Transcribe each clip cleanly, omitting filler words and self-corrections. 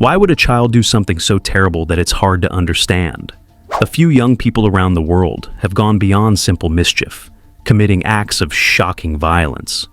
Why would a child do something so terrible that it's hard to understand? A few young people around the world have gone beyond simple mischief, committing acts of shocking violence.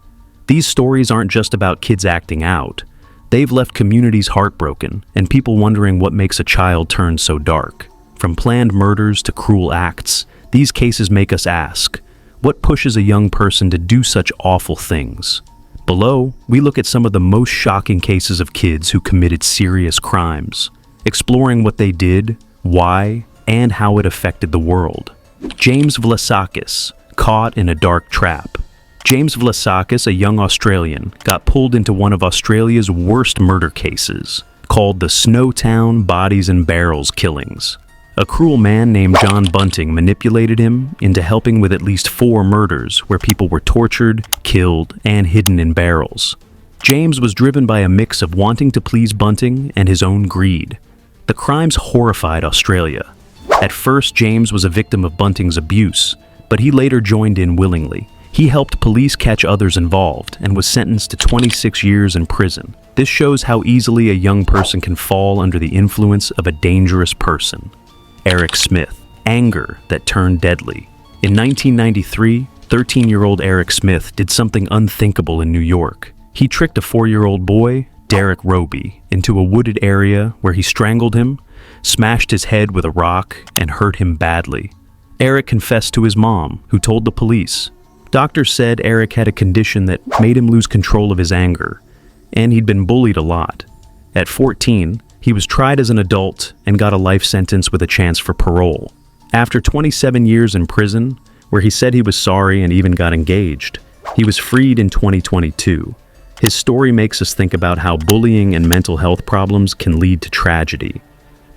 These stories aren't just about kids acting out. They've left communities heartbroken and people wondering what makes a child turn so dark. From planned murders to cruel acts, these cases make us ask, what pushes a young person to do such awful things? Below, we look at some of the most shocking cases of kids who committed serious crimes, exploring what they did, why, and how it affected the world. James Vlasakis, caught in a dark trap. James Vlasakis, a young Australian, got pulled into one of Australia's worst murder cases, called the Snowtown Bodies and Barrels killings. A cruel man named John Bunting manipulated him into helping with at least 4 murders where people were tortured, killed, and hidden in barrels. James was driven by a mix of wanting to please Bunting and his own greed. The crimes horrified Australia. At first, James was a victim of Bunting's abuse, but he later joined in willingly. He helped police catch others involved and was sentenced to 26 years in prison. This shows how easily a young person can fall under the influence of a dangerous person. Eric Smith, anger that turned deadly. In 1993, 13-year-old Eric Smith did something unthinkable in New York. He tricked a 4-year-old boy, Derek Roby, into a wooded area where he strangled him, smashed his head with a rock, and hurt him badly. Eric confessed to his mom, who told the police. Doctors said Eric had a condition that made him lose control of his anger, and he'd been bullied a lot. At 14, he was tried as an adult and got a life sentence with a chance for parole. After 27 years in prison, where he said he was sorry and even got engaged, he was freed in 2022. His story makes us think about how bullying and mental health problems can lead to tragedy.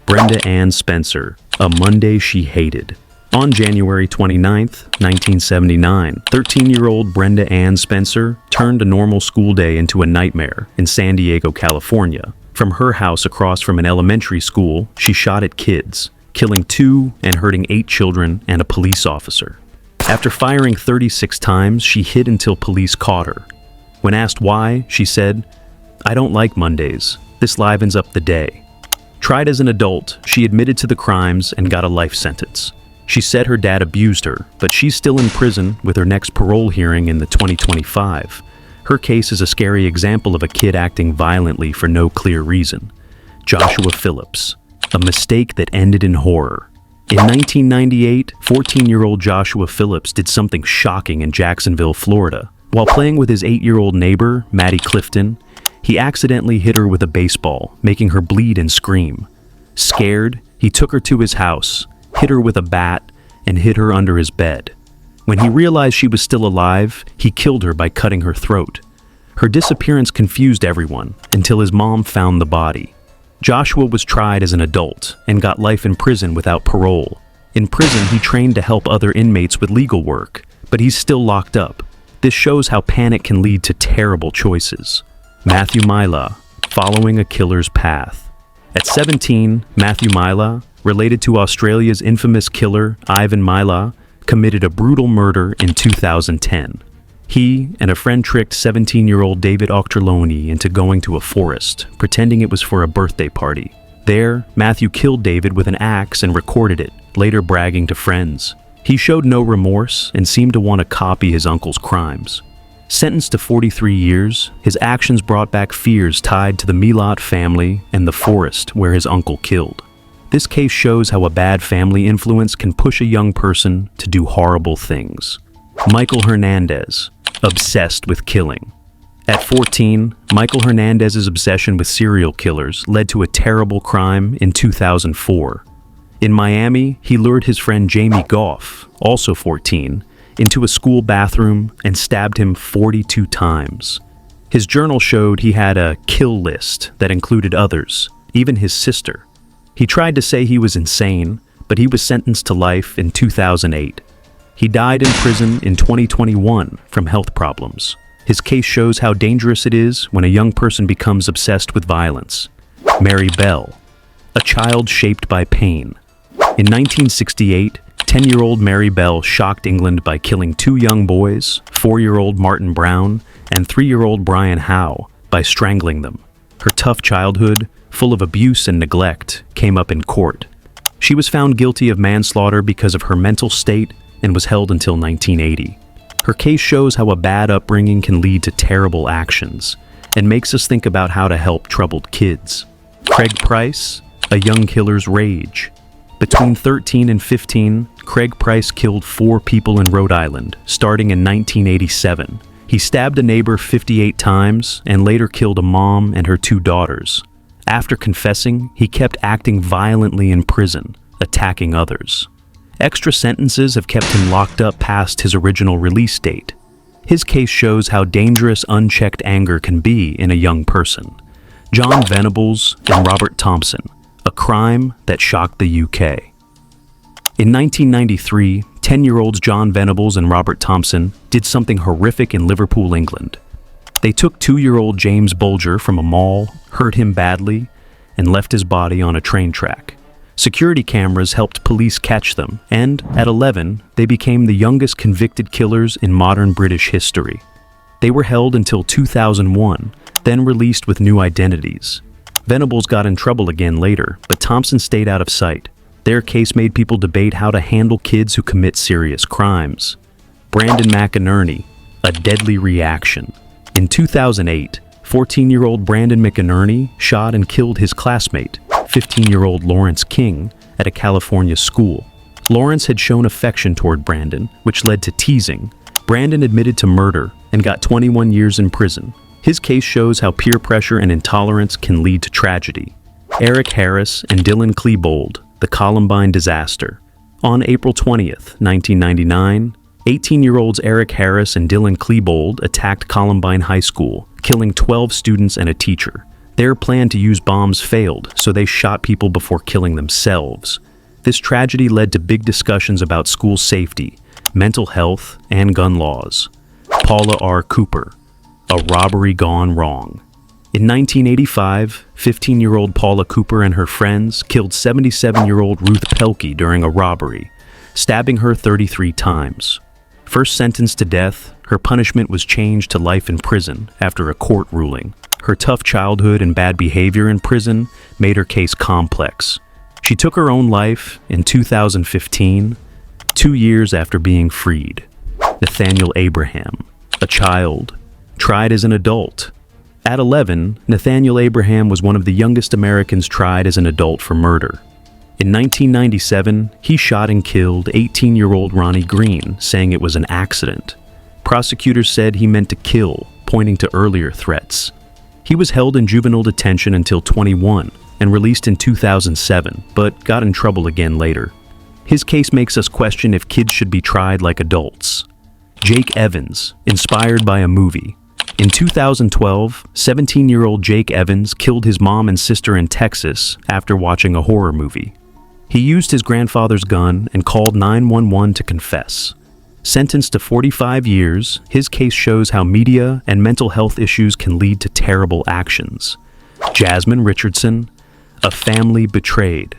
Brenda Ann Spencer, A Monday She Hated. On January 29, 1979, 13-year-old Brenda Ann Spencer turned a normal school day into a nightmare in San Diego, California. From her house across from an elementary school, she shot at kids, killing 2 and hurting 8 children and a police officer. After firing 36 times, she hid until police caught her. When asked why, she said, "I don't like Mondays. This livens up the day." Tried as an adult, she admitted to the crimes and got a life sentence. She said her dad abused her, but she's still in prison with her next parole hearing in 2025. Her case is a scary example of a kid acting violently for no clear reason. Joshua Phillips, a mistake that ended in horror. In 1998, 14-year-old Joshua Phillips did something shocking in Jacksonville, Florida. While playing with his 8-year-old neighbor, Maddie Clifton, he accidentally hit her with a baseball, making her bleed and scream. Scared, he took her to his house, hit her with a bat, and hid her under his bed. When he realized she was still alive, he killed her by cutting her throat. Her disappearance confused everyone until his mom found the body. Joshua was tried as an adult and got life in prison without parole. In prison, he trained to help other inmates with legal work, but he's still locked up. This shows how panic can lead to terrible choices. Matthew Myla, following a killer's path. At 17, Matthew Myla, related to Australia's infamous killer Ivan Myla, committed a brutal murder in 2010. He and a friend tricked 17-year-old David Ochterlony into going to a forest, pretending it was for a birthday party. There, Matthew killed David with an axe and recorded it, later bragging to friends. He showed no remorse and seemed to want to copy his uncle's crimes. Sentenced to 43 years, his actions brought back fears tied to the Milot family and the forest where his uncle killed. This case shows how a bad family influence can push a young person to do horrible things. Michael Hernandez, obsessed with killing. At 14, Michael Hernandez's obsession with serial killers led to a terrible crime in 2004. In Miami, he lured his friend Jamie Goff, also 14, into a school bathroom and stabbed him 42 times. His journal showed he had a kill list that included others, even his sister. He tried to say he was insane, but he was sentenced to life in 2008. He died in prison in 2021 from health problems. His case shows how dangerous it is when a young person becomes obsessed with violence. Mary Bell, a child shaped by pain. In 1968, 10-year-old Mary Bell shocked England by killing 2 young boys, 4-year-old Martin Brown and 3-year-old Brian Howe, by strangling them. Her tough childhood full of abuse and neglect, came up in court. She was found guilty of manslaughter because of her mental state and was held until 1980. Her case shows how a bad upbringing can lead to terrible actions and makes us think about how to help troubled kids. Craig Price, a young killer's rage. Between 13 and 15, Craig Price killed 4 people in Rhode Island, starting in 1987. He stabbed a neighbor 58 times and later killed a mom and her 2 daughters. After confessing, he kept acting violently in prison, attacking others. Extra sentences have kept him locked up past his original release date. His case shows how dangerous unchecked anger can be in a young person. John Venables and Robert Thompson, a crime that shocked the UK. In 1993, 10-year-olds John Venables and Robert Thompson did something horrific in Liverpool, England. They took 2-year-old James Bulger from a mall, hurt him badly, and left his body on a train track. Security cameras helped police catch them, and at 11, they became the youngest convicted killers in modern British history. They were held until 2001, then released with new identities. Venables got in trouble again later, but Thompson stayed out of sight. Their case made people debate how to handle kids who commit serious crimes. Brandon McInerney, a deadly reaction. In 2008, 14-year-old Brandon McInerney shot and killed his classmate, 15-year-old Lawrence King, at a California school. Lawrence had shown affection toward Brandon, which led to teasing. Brandon admitted to murder and got 21 years in prison. His case shows how peer pressure and intolerance can lead to tragedy. Eric Harris and Dylan Klebold, the Columbine disaster. On April 20th, 1999, 18-year-olds Eric Harris and Dylan Klebold attacked Columbine High School, killing 12 students and a teacher. Their plan to use bombs failed, so they shot people before killing themselves. This tragedy led to big discussions about school safety, mental health, and gun laws. Paula R. Cooper, a robbery gone wrong. In 1985, 15-year-old Paula Cooper and her friends killed 77-year-old Ruth Pelkey during a robbery, stabbing her 33 times. First sentenced to death, her punishment was changed to life in prison after a court ruling. Her tough childhood and bad behavior in prison made her case complex. She took her own life in 2015, 2 years after being freed. Nathaniel Abraham, a child, tried as an adult. At 11, Nathaniel Abraham was one of the youngest Americans tried as an adult for murder. In 1997, he shot and killed 18-year-old Ronnie Green, saying it was an accident. Prosecutors said he meant to kill, pointing to earlier threats. He was held in juvenile detention until 21 and released in 2007, but got in trouble again later. His case makes us question if kids should be tried like adults. Jake Evans, inspired by a movie. In 2012, 17-year-old Jake Evans killed his mom and sister in Texas after watching a horror movie. He used his grandfather's gun and called 911 to confess. Sentenced to 45 years, his case shows how media and mental health issues can lead to terrible actions. Jasmine Richardson, a family betrayed.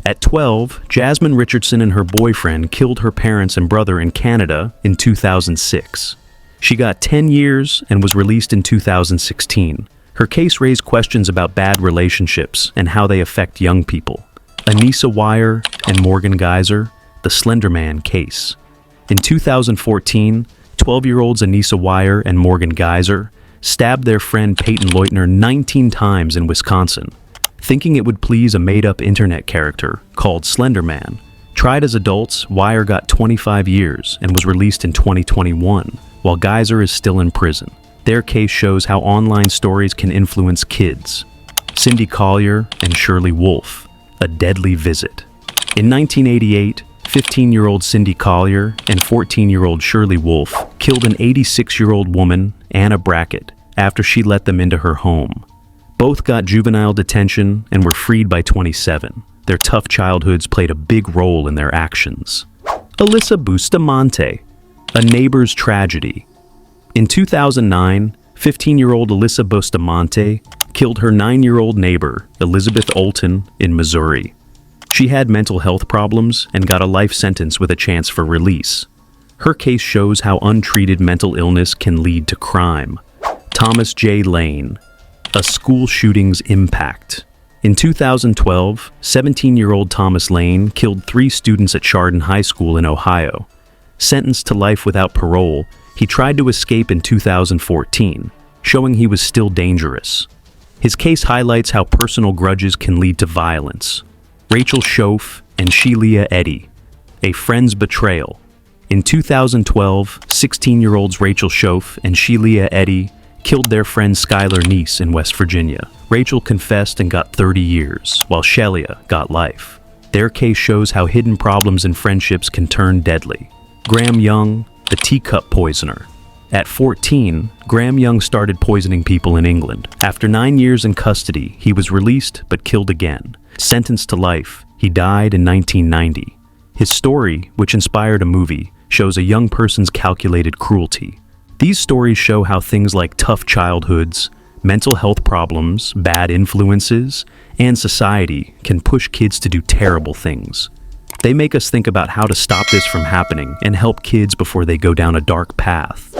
At 12, Jasmine Richardson and her boyfriend killed her parents and brother in Canada in 2006. She got 10 years and was released in 2016. Her case raised questions about bad relationships and how they affect young people. Anissa Weier and Morgan Geyser, the Slender Man case. In 2014, 12-year-olds Anissa Weier and Morgan Geyser stabbed their friend Peyton Leutner 19 times in Wisconsin. Thinking it would please a made-up internet character called Slender Man. Tried as adults, Weier got 25 years and was released in 2021, while Geyser is still in prison. Their case shows how online stories can influence kids. Cindy Collier and Shirley Wolf, a deadly visit. In 1988, 15-year-old Cindy Collier and 14-year-old Shirley Wolf killed an 86-year-old woman, Anna Brackett, after she let them into her home. Both got juvenile detention and were freed by 27. Their tough childhoods played a big role in their actions. Alyssa Bustamante, a neighbor's tragedy. In 2009, 15-year-old Alyssa Bustamante killed her 9-year-old neighbor, Elizabeth Olton, in Missouri. She had mental health problems and got a life sentence with a chance for release. Her case shows how untreated mental illness can lead to crime. Thomas J. Lane, a school shooting's impact. In 2012, 17-year-old Thomas Lane killed 3 students at Columbine High School in Ohio. Sentenced to life without parole, he tried to escape in 2014, showing he was still dangerous. His case highlights how personal grudges can lead to violence. Rachel Schoaf and Shelia Eddy, a friend's betrayal. In 2012, 16-year-olds Rachel Schoaf and Shelia Eddy killed their friend Skylar Neese in West Virginia. Rachel confessed and got 30 years, while Shelia got life. Their case shows how hidden problems in friendships can turn deadly. Graham Young, the teacup poisoner. At 14, Graham Young started poisoning people in England. After 9 years in custody, he was released but killed again. Sentenced to life, he died in 1990. His story, which inspired a movie, shows a young person's calculated cruelty. These stories show how things like tough childhoods, mental health problems, bad influences, and society can push kids to do terrible things. They make us think about how to stop this from happening and help kids before they go down a dark path.